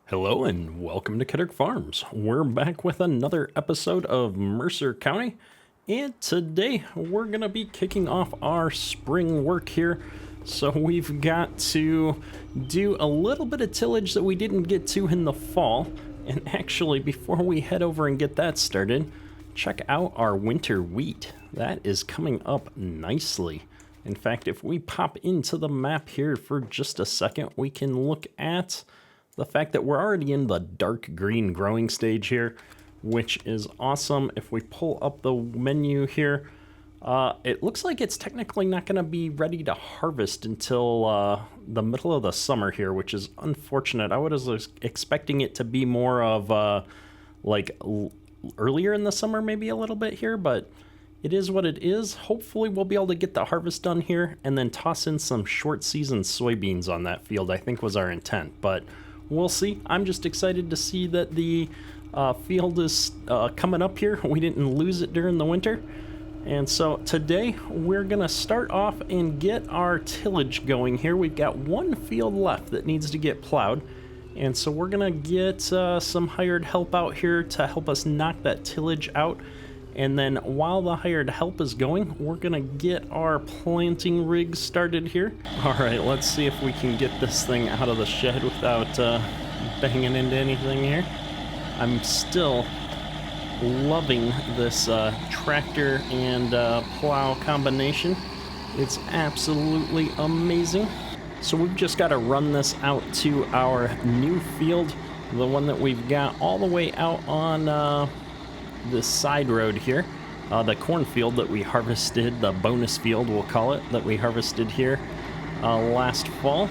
Hello and welcome to Diniz Farms. We're back with another episode of Mercer County, and today we're going to be kicking off our spring work here. So we've got to do a little bit of tillage that we didn't get to in the fall. And actually, before we head over and get that started, check out our winter wheat. That is coming up nicely. In fact, if we pop into the map here for just a second, we can look at the fact that we're already in the dark green growing stage here, which is awesome. If we pull up the menu here, it looks like it's technically not going to be ready to harvest until the middle of the summer here, which is unfortunate. I was expecting it to be more of earlier in the summer, maybe a little bit here, but it is what it is. Hopefully we'll be able to get the harvest done here and then toss in some short season soybeans on that field, I think was our intent, but we'll see. I'm just excited to see that the field is coming up here. We didn't lose it during the winter. And so today we're going to start off and get our tillage going here. We've got one field left that needs to get plowed. And so we're going to get some hired help out here to help us knock that tillage out. And then while the hired help is going, we're going to get our planting rig started here. All right, let's see if we can get this thing out of the shed without banging into anything here. I'm still loving this tractor and plow combination. It's absolutely amazing. So we've just got to run this out to our new field, the one that we've got all the way out on this side road here, the cornfield that we harvested, the bonus field we'll call it, that we harvested here last fall.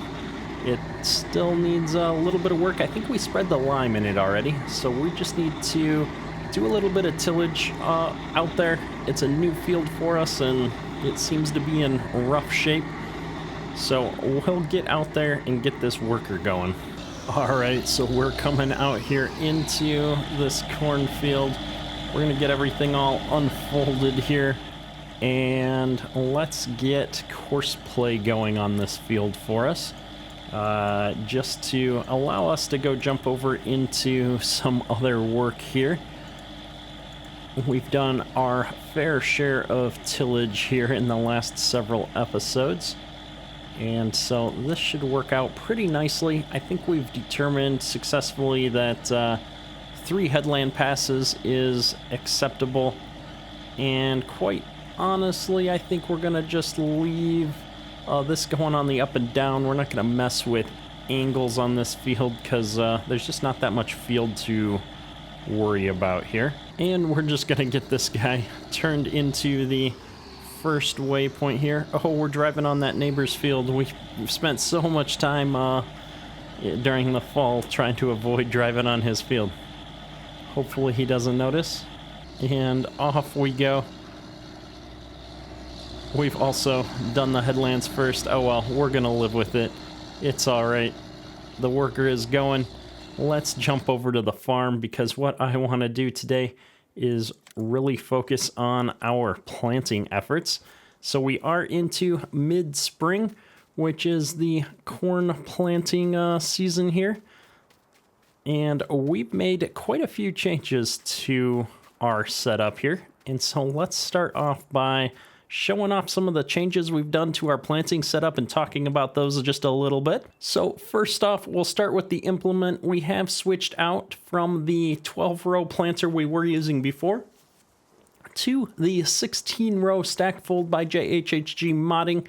It still needs a little bit of work. I think we spread the lime in it already, so we just need to do a little bit of tillage out there. It's a new field for us and it seems to be in rough shape, so we'll get out there and get this worker going. All right, so we're coming out here into this cornfield. We're going to get everything all unfolded here, and let's get course play going on this field for us, just to allow us to go jump over into some other work here. We've done our fair share of tillage here in the last several episodes, and so this should work out pretty nicely. I think we've determined successfully that 3 headland passes is acceptable, and quite honestly I think we're gonna just leave this going on the up and down. We're not gonna mess with angles on this field because there's just not that much field to worry about here, and we're just gonna get this guy turned into the first waypoint here. Oh, we're driving on that neighbor's field. We've spent so much time during the fall trying to avoid driving on his field. Hopefully he doesn't notice. And off we go. We've also done the headlands first. Oh well, we're gonna live with it. It's alright. The worker is going. Let's jump over to the farm because what I want to do today is really focus on our planting efforts. So we are into mid-spring, which is the corn planting season here. And we've made quite a few changes to our setup here. And so let's start off by showing off some of the changes we've done to our planting setup and talking about those just a little bit. So first off, we'll start with the implement. We have switched out from the 12-row planter we were using before to the 16-row stack fold by MRG Mapping.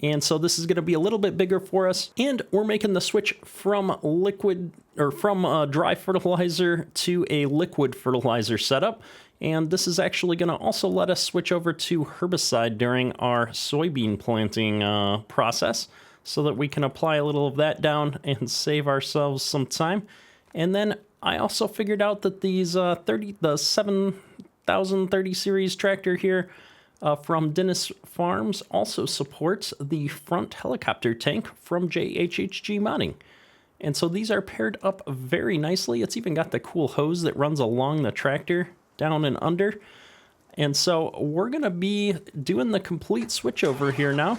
And so this is going to be a little bit bigger for us. And we're making the switch from dry fertilizer to a liquid fertilizer setup. And this is actually going to also let us switch over to herbicide during our soybean planting process so that we can apply a little of that down and save ourselves some time. And then I also figured out that these the 7030 series tractor here from Diniz Farms also supports the front helicopter tank from MRG Mapping. And so these are paired up very nicely. It's even got the cool hose that runs along the tractor down and under. And so we're going to be doing the complete switch over here now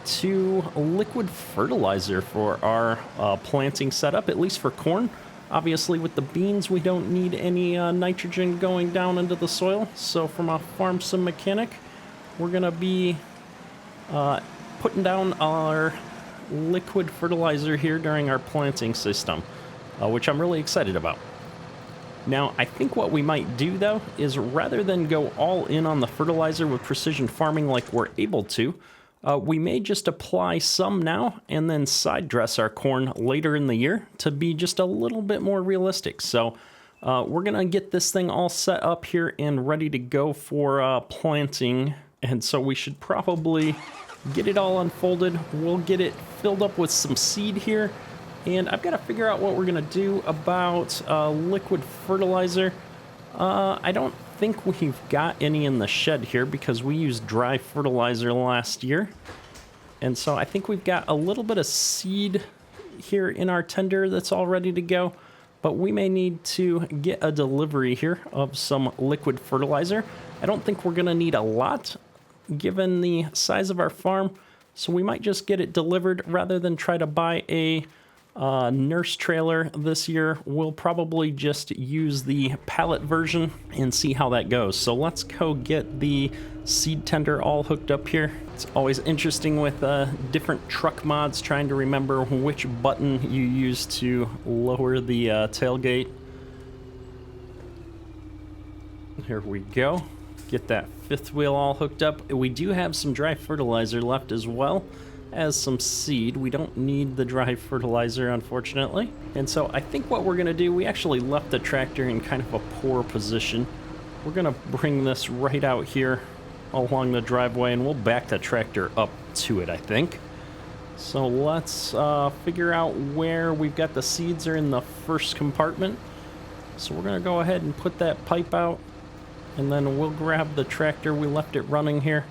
to liquid fertilizer for our planting setup, at least for corn. Obviously, with the beans, we don't need any nitrogen going down into the soil. So from a farm sim mechanic, we're going to be putting down our liquid fertilizer here during our planting system, which I'm really excited about. Now, I think what we might do, though, is rather than go all in on the fertilizer with precision farming like we're able to, we may just apply some now and then side dress our corn later in the year to be just a little bit more realistic. So we're going to get this thing all set up here and ready to go for planting. And so we should probably get it all unfolded. We'll get it filled up with some seed here. And I've got to figure out what we're going to do about liquid fertilizer. I don't think we've got any in the shed here because we used dry fertilizer last year. And so I think we've got a little bit of seed here in our tender that's all ready to go. But we may need to get a delivery here of some liquid fertilizer. I don't think we're going to need a lot given the size of our farm. So we might just get it delivered rather than try to buy a nurse trailer this year. We'll probably just use the pallet version and see how that goes. So let's go get the seed tender all hooked up here. It's always interesting with different truck mods trying to remember which button you use to lower the tailgate. Here we go. Get that fifth wheel all hooked up. We do have some dry fertilizer left as well as some seed. We don't need the dry fertilizer, unfortunately. And so I think what we're going to do, we actually left the tractor in kind of a poor position. We're going to bring this right out here along the driveway, and we'll back the tractor up to it, I think. So let's figure out where we've got the seeds are in the first compartment. So we're going to go ahead and put that pipe out, and then we'll grab the tractor. We left it running here.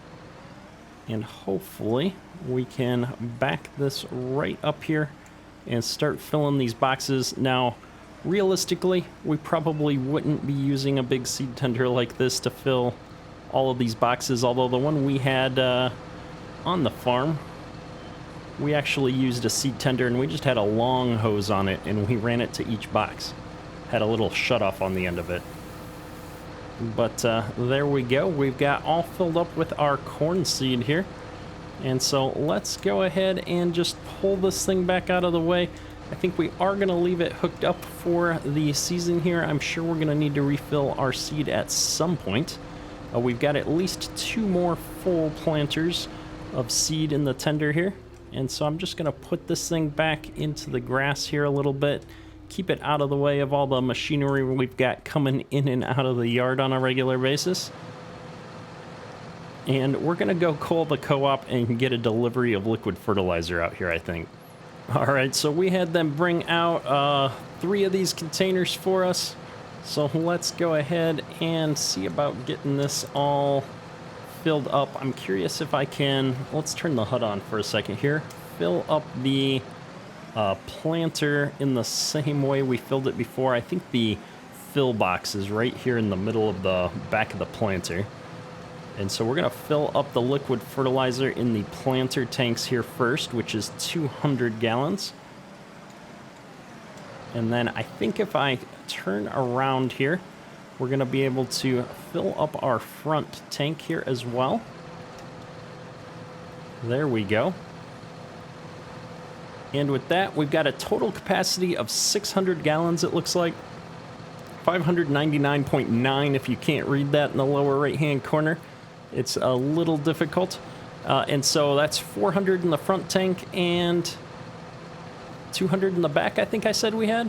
And hopefully we can back this right up here and start filling these boxes. Now, realistically, we probably wouldn't be using a big seed tender like this to fill all of these boxes, although the one we had on the farm, we actually used a seed tender and we just had a long hose on it and we ran it to each box. Had a little shutoff on the end of it. But there we go. We've got all filled up with our corn seed here. And so let's go ahead and just pull this thing back out of the way. I think we are going to leave it hooked up for the season here. I'm sure we're going to need to refill our seed at some point. We've got at least 2 more full planters of seed in the tender here. And so I'm just going to put this thing back into the grass here a little bit. Keep it out of the way of all the machinery we've got coming in and out of the yard on a regular basis. And we're going to go call the co-op and get a delivery of liquid fertilizer out here, I think. All right, so we had them bring out 3 of these containers for us. So let's go ahead and see about getting this all filled up. I'm curious if I can, let's turn the HUD on for a second here. Fill up the planter in the same way we filled it before. I think the fill box is right here in the middle of the back of the planter. And so we're going to fill up the liquid fertilizer in the planter tanks here first, which is 200 gallons. And then I think if I turn around here, we're going to be able to fill up our front tank here as well. There we go. And with that, we've got a total capacity of 600 gallons, it looks like. 599.9 if you can't read that in the lower right-hand corner. It's a little difficult. And so that's 400 in the front tank and 200 in the back, I think I said we had.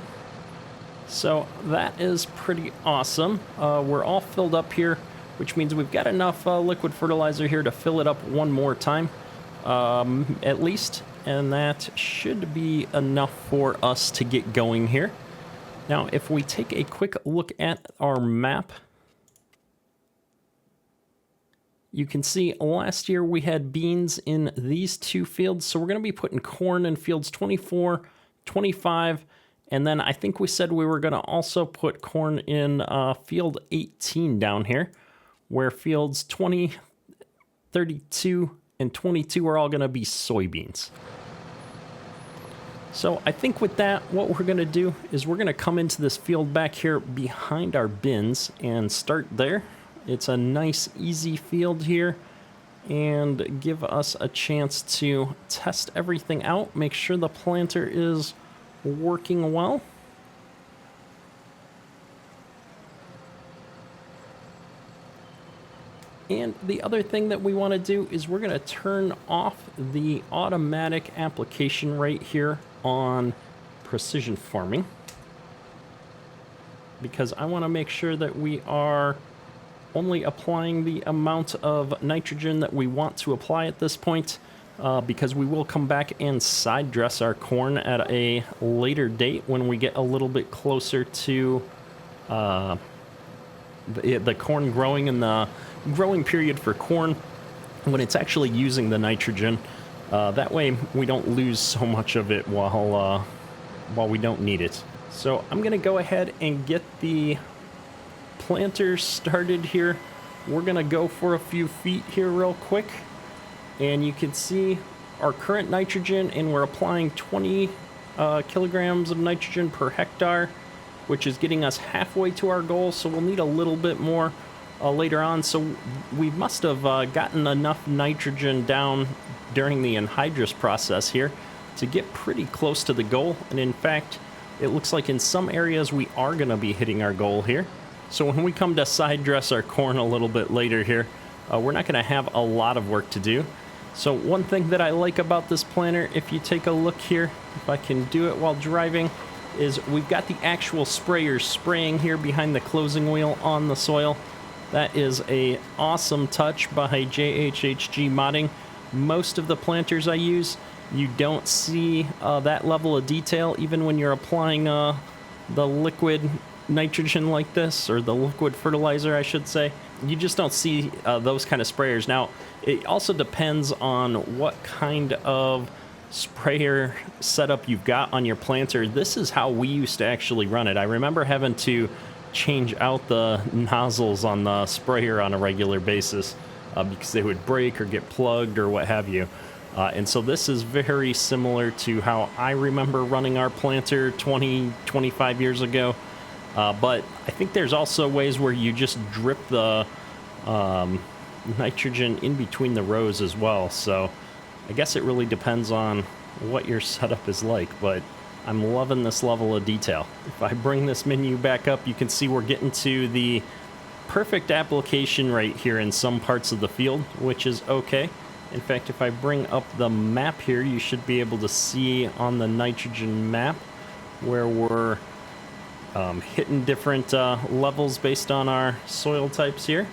So that is pretty awesome. We're all filled up here, which means we've got enough liquid fertilizer here to fill it up one more time, at least. And that should be enough for us to get going here. Now, if we take a quick look at our map, you can see last year we had beans in these 2 fields. So we're going to be putting corn in fields 24, 25, and then I think we said we were going to also put corn in field 18 down here, where fields 20, 32, and 22 are all going to be soybeans. So I think with that, what we're going to do is we're going to come into this field back here behind our bins and start there. It's a nice, easy field here, and give us a chance to test everything out, make sure the planter is working well. And the other thing that we want to do is we're going to turn off the automatic application right here on precision farming, because I want to make sure that we are only applying the amount of nitrogen that we want to apply at this point, because we will come back and side dress our corn at a later date when we get a little bit closer to the corn growing in the growing period for corn, when it's actually using the nitrogen. That way we don't lose so much of it while we don't need it. So I'm gonna go ahead and get the planter started here. We're gonna go for a few feet here real quick, and you can see our current nitrogen, and we're applying 20 kilograms of nitrogen per hectare, which is getting us halfway to our goal. So we'll need a little bit more later on. So we must have gotten enough nitrogen down during the anhydrous process here to get pretty close to the goal. And in fact, it looks like in some areas we are going to be hitting our goal here. So when we come to side dress our corn a little bit later here, we're not going to have a lot of work to do. So one thing that I like about this planter, if you take a look here, if I can do it while driving, is we've got the actual sprayers spraying here behind the closing wheel on the soil. That is a awesome touch by MRG Mapping. Most of the planters I use, you don't see that level of detail even when you're applying the liquid nitrogen like this, or the liquid fertilizer I should say. You just don't see those kind of sprayers. Now it also depends on what kind of sprayer setup you've got on your planter. This is how we used to actually run it. I remember having to change out the nozzles on the sprayer on a regular basis because they would break or get plugged or what have you. And so this is very similar to how I remember running our planter 25 years ago. But I think there's also ways where you just drip the nitrogen in between the rows as well. So I guess it really depends on what your setup is like, but I'm loving this level of detail. If I bring this menu back up, you can see we're getting to the perfect application right here in some parts of the field, which is okay. In fact, if I bring up the map here, you should be able to see on the nitrogen map where we're hitting different levels based on our soil types here.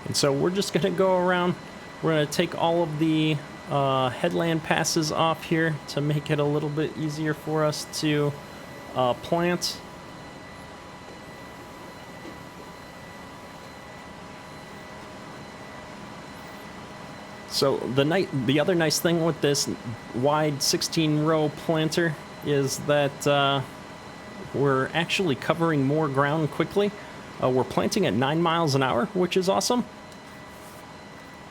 And so we're just going to go around. We're going to take all of the headland passes off here to make it a little bit easier for us to plant. So the other nice thing with this wide 16-row planter is that we're actually covering more ground quickly. We're planting at 9 miles an hour, which is awesome.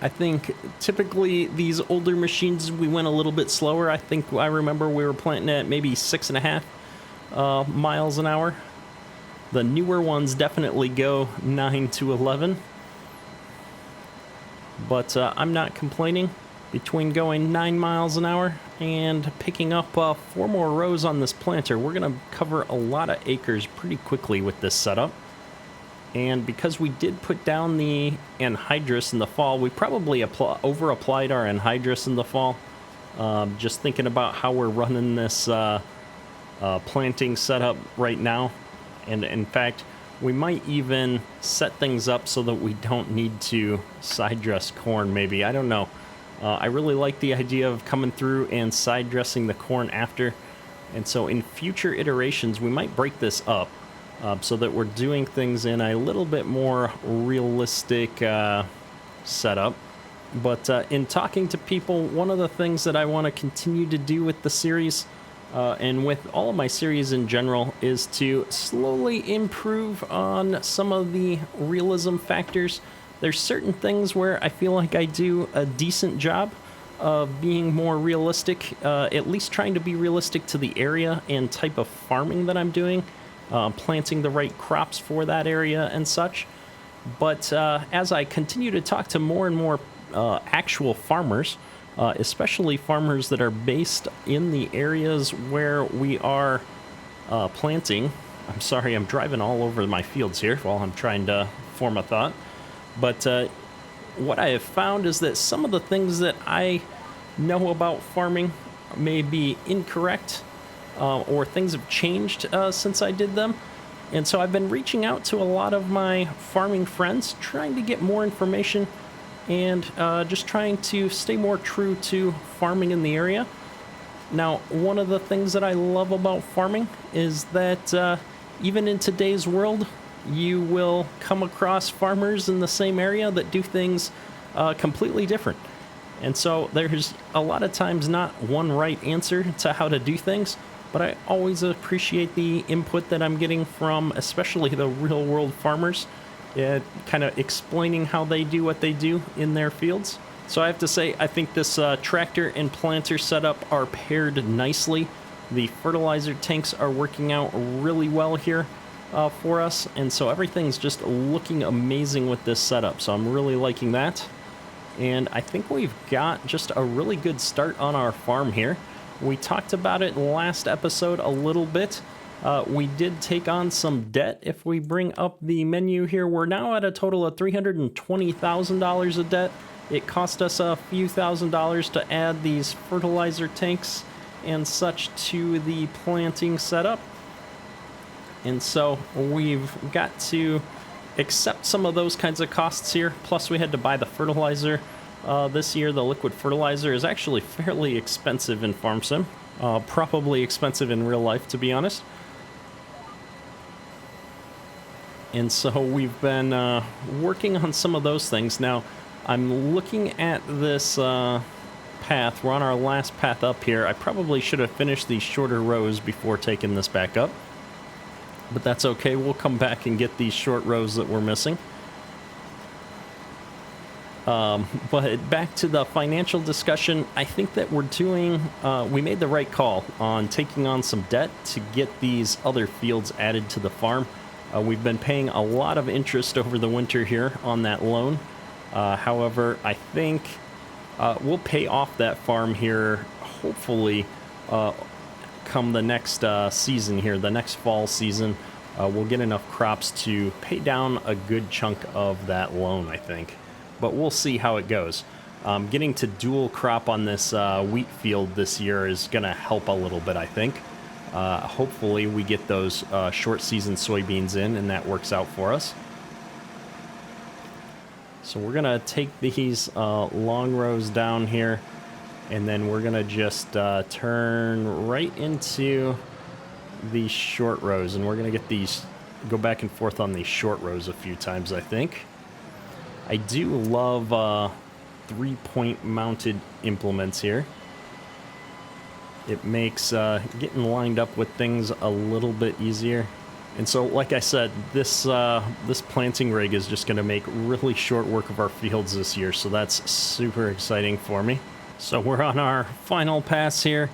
I think typically these older machines, we went a little bit slower. I remember we were planting at maybe 6.5 miles an hour. The newer ones definitely go 9 to 11. But I'm not complaining. Between going 9 miles an hour and picking up 4 more rows on this planter, we're going to cover a lot of acres pretty quickly with this setup. And because we did put down the anhydrous in the fall, we probably over-applied our anhydrous in the fall. Just thinking about how we're running this planting setup right now. And in fact, we might even set things up so that we don't need to side dress corn maybe. I don't know. I really like the idea of coming through and side dressing the corn after. And so in future iterations, we might break this up. So that we're doing things in a little bit more realistic setup. But in talking to people, one of the things that I want to continue to do with the series, and with all of my series in general, is to slowly improve on some of the realism factors. There's certain things where I feel like I do a decent job, of being more realistic, at least trying to be realistic to the area and type of farming that I'm doing, planting the right crops for that area and such. But as I continue to talk to more and more actual farmers, especially farmers that are based in the areas where we are planting. I'm sorry, I'm driving all over my fields here while I'm trying to form a thought. But what I have found is that some of the things that I know about farming may be incorrect, or things have changed since I did them. And so I've been reaching out to a lot of my farming friends, trying to get more information and just trying to stay more true to farming in the area. Now, one of the things that I love about farming is that even in today's world, you will come across farmers in the same area that do things completely different. And so there's a lot of times not one right answer to how to do things, but I always appreciate the input that I'm getting from especially the real world farmers, kind of explaining how they do what they do in their fields. So I have to say, I think this tractor and planter setup are paired nicely. The fertilizer tanks are working out really well here for us, and so everything's just looking amazing with this setup. So I'm really liking that. And I think we've got just a really good start on our farm here. We talked about it last episode a little bit. We did take on some debt. If we bring up the menu here, we're now at a total of $320,000 of debt. It cost us a few $1,000s to add these fertilizer tanks and such to the planting setup. And so we've got to accept some of those kinds of costs here. Plus we had to buy the fertilizer. This year the liquid fertilizer is actually fairly expensive in Farm Sim. Probably expensive in real life, to be honest. And so we've been working on some of those things. Now, I'm looking at this path. We're on our last path up here. I probably should have finished these shorter rows before taking this back up. But that's okay. We'll come back and get these short rows that we're missing. But back to the financial discussion, I think that we made the right call on taking on some debt to get these other fields added to the farm. We've been paying a lot of interest over the winter here on that loan. However, I think we'll pay off that farm here, hopefully, come the next season here, the next fall season. We'll get enough crops to pay down a good chunk of that loan, I think. But we'll see how it goes. Getting to dual crop on this wheat field this year is going to help a little bit, I think. Hopefully we get those short season soybeans in and that works out for us. So we're going to take these long rows down here, and then we're going to just turn right into these short rows, and we're going to get these, go back and forth on these short rows a few times, I think. I do love 3-point mounted implements here. It makes getting lined up with things a little bit easier. And so, like I said, this planting rig is just going to make really short work of our fields this year, so that's super exciting for me. So we're on our final pass here,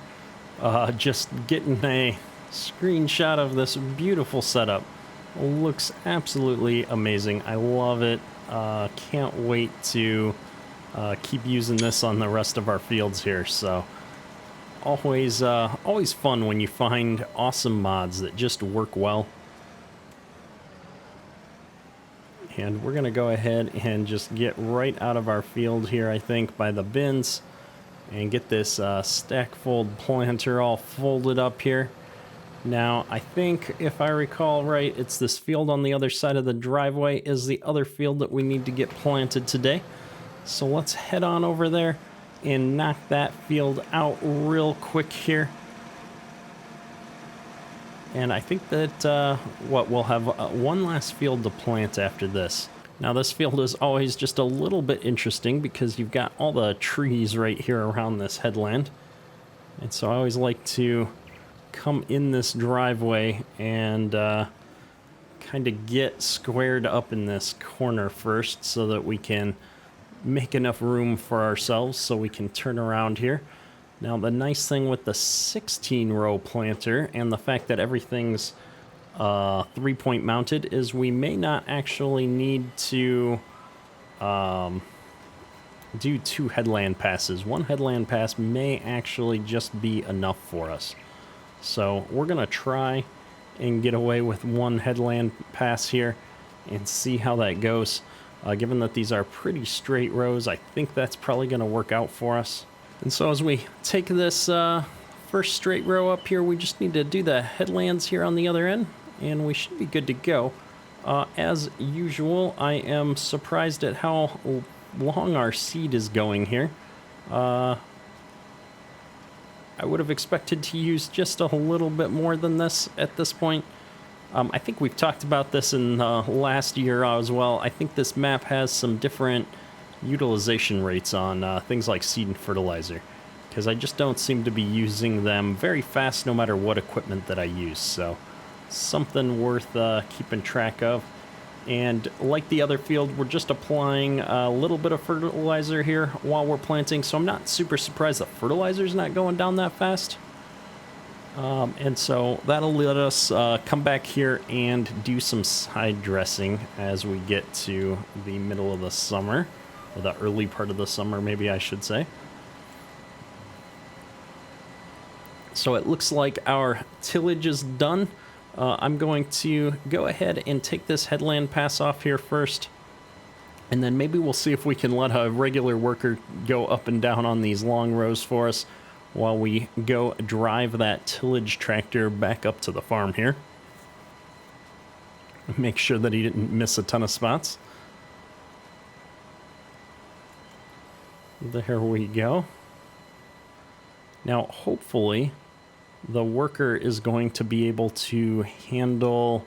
just getting a screenshot of this beautiful setup. Looks absolutely amazing. I love it. Can't wait to keep using this on the rest of our fields here. So always fun when you find awesome mods that just work well. And we're going to go ahead and just get right out of our field here, I think, by the bins, and get this stack fold planter all folded up here. Now, I think, if I recall right, it's this field on the other side of the driveway is the other field that we need to get planted today. So let's head on over there and knock that field out real quick here. And I think that, we'll have one last field to plant after this. Now, this field is always just a little bit interesting because you've got all the trees right here around this headland. And so I always like to come in this driveway and kind of get squared up in this corner first so that we can make enough room for ourselves so we can turn around here. Now, the nice thing with the 16-row planter and the fact that everything's 3-point mounted is we may not actually need to do 2 headland passes. 1 headland pass may actually just be enough for us. So we're going to try and get away with 1 headland pass here and see how that goes. Given that these are pretty straight rows, I think that's probably going to work out for us. And so as we take this first straight row up here, we just need to do the headlands here on the other end, and we should be good to go. As usual, I am surprised at how long our seed is going here. I would have expected to use just a little bit more than this at this point. I think we've talked about this in last year as well. I think this map has some different utilization rates on things like seed and fertilizer, because I just don't seem to be using them very fast no matter what equipment that I use. So something worth keeping track of. And like the other field, we're just applying a little bit of fertilizer here while we're planting, so I'm not super surprised the fertilizer's not going down that fast. And so that'll let us come back here and do some side dressing as we get to the middle of the summer, or the early part of the summer, maybe I should say. So it looks like our tillage is done. I'm going to go ahead and take this headland pass off here first, and then maybe we'll see if we can let a regular worker go up and down on these long rows for us while we go drive that tillage tractor back up to the farm here. Make sure that he didn't miss a ton of spots. There we go. Now, hopefully the worker is going to be able to handle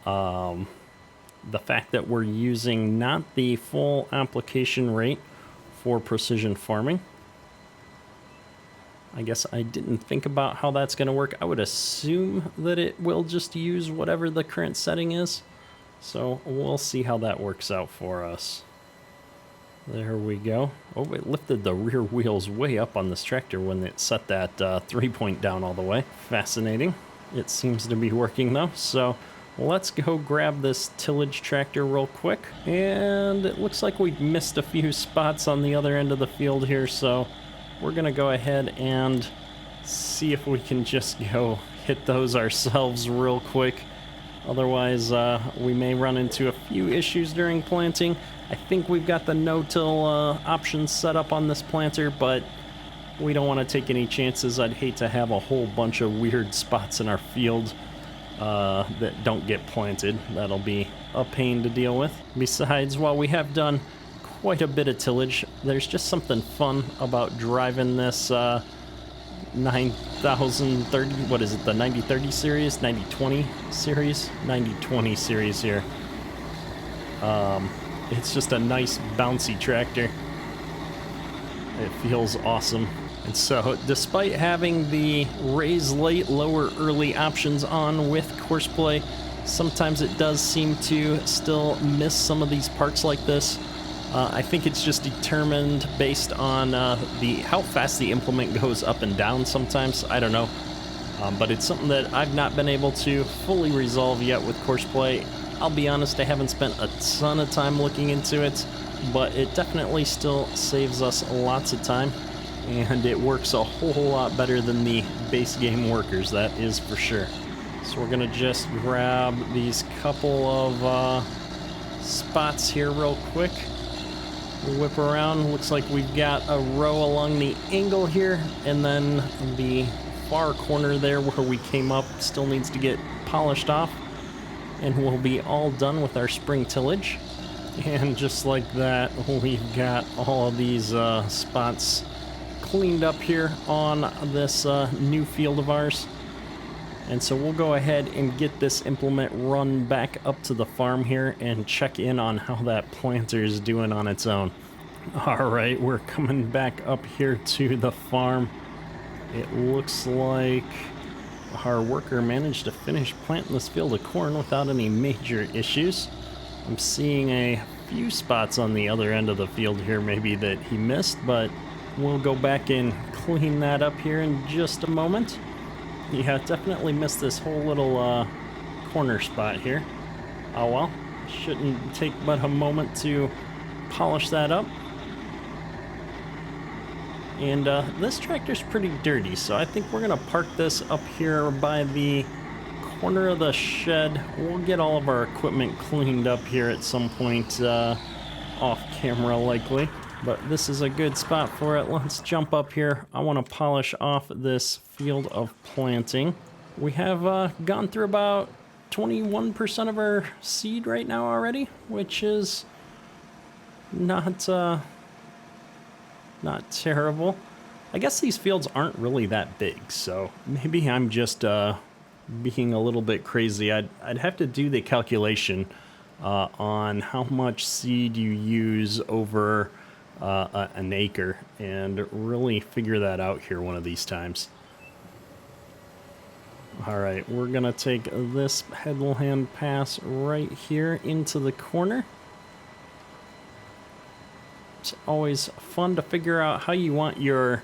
the fact that we're using not the full application rate for precision farming. I guess I didn't think about how that's going to work. I would assume that it will just use whatever the current setting is. So we'll see how that works out for us. There we go. Oh, it lifted the rear wheels way up on this tractor when it set that 3-point down all the way. Fascinating. It seems to be working though. So let's go grab this tillage tractor real quick. And it looks like we missed a few spots on the other end of the field here. So we're going to go ahead and see if we can just go hit those ourselves real quick. Otherwise, we may run into a few issues during planting. I think we've got the no-till options set up on this planter, but we don't want to take any chances. I'd hate to have a whole bunch of weird spots in our field that don't get planted. That'll be a pain to deal with. Besides, while we have done quite a bit of tillage, there's just something fun about driving this 9030, what is it, the 9030 series, 9020 series, 9020 series here. It's just a nice bouncy tractor. It feels awesome. And so despite having the raise late, lower early options on with Courseplay, sometimes it does seem to still miss some of these parts like this. I think it's just determined based on how fast the implement goes up and down sometimes. I don't know. But it's something that I've not been able to fully resolve yet with Courseplay. I'll be honest, I haven't spent a ton of time looking into it, but it definitely still saves us lots of time, and it works a whole lot better than the base game workers, that is for sure. So we're gonna just grab these couple of spots here real quick. Whip around, looks like we've got a row along the angle here, and then the far corner there where we came up still needs to get polished off, and we'll be all done with our spring tillage. And just like that, we've got all of these spots cleaned up here on this new field of ours. And so we'll go ahead and get this implement run back up to the farm here and check in on how that planter is doing on its own. All right, we're coming back up here to the farm. It looks like our worker managed to finish planting this field of corn without any major issues. I'm seeing a few spots on the other end of the field here maybe that he missed, but we'll go back and clean that up here in just a moment. Yeah, definitely missed this whole little corner spot here. Oh well, shouldn't take but a moment to polish that up. And this tractor's pretty dirty, so I think we're gonna park this up here by the corner of the shed. We'll get all of our equipment cleaned up here at some point off camera likely, but this is a good spot for it. Let's jump up here. I want to polish off this field of planting. We have gone through about 21% of our seed right now already, which is not terrible. I guess these fields aren't really that big, so maybe I'm just being a little bit crazy. I'd have to do the calculation on how much seed you use over an acre and really figure that out here one of these times. All right, we're gonna take this headland pass right here into the corner. It's always fun to figure out how you want your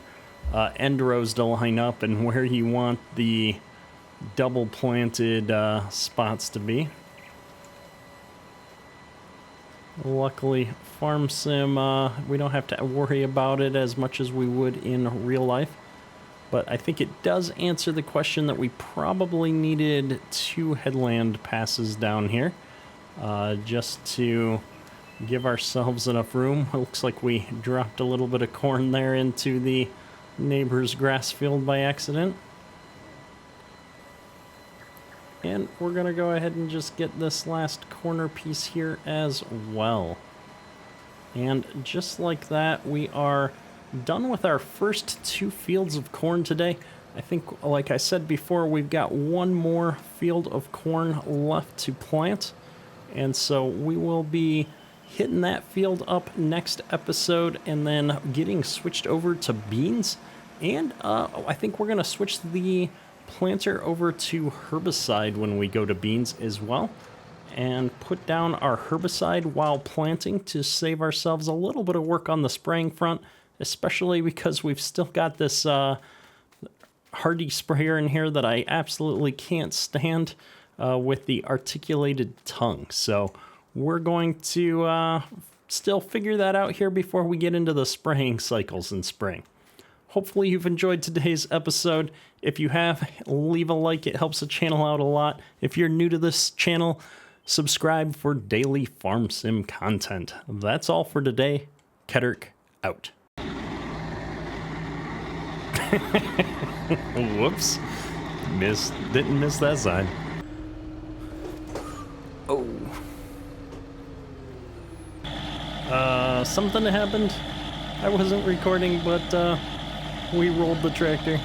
end rows to line up and where you want the double planted spots to be. Luckily, Farm Sim, we don't have to worry about it as much as we would in real life. But I think it does answer the question that we probably needed 2 headland passes down here just to give ourselves enough room. It looks like we dropped a little bit of corn there into the neighbor's grass field by accident. And we're going to go ahead and just get this last corner piece here as well. And just like that, we are done with our first 2 fields of corn today. I think, like I said before, we've got 1 more field of corn left to plant. And so we will be hitting that field up next episode and then getting switched over to beans. And I think we're going to switch the planter over to herbicide when we go to beans as well, and put down our herbicide while planting to save ourselves a little bit of work on the spraying front, especially because we've still got this hardy sprayer in here that I absolutely can't stand with the articulated tongue. So we're going to still figure that out here before we get into the spraying cycles in spring. Hopefully you've enjoyed today's episode. If you have, leave a like. It helps the channel out a lot. If you're new to this channel, subscribe for daily Farm Sim content. That's all for today. Kedrick out. Whoops. Didn't miss that sign. Oh. Something happened. I wasn't recording, but we rolled the tractor.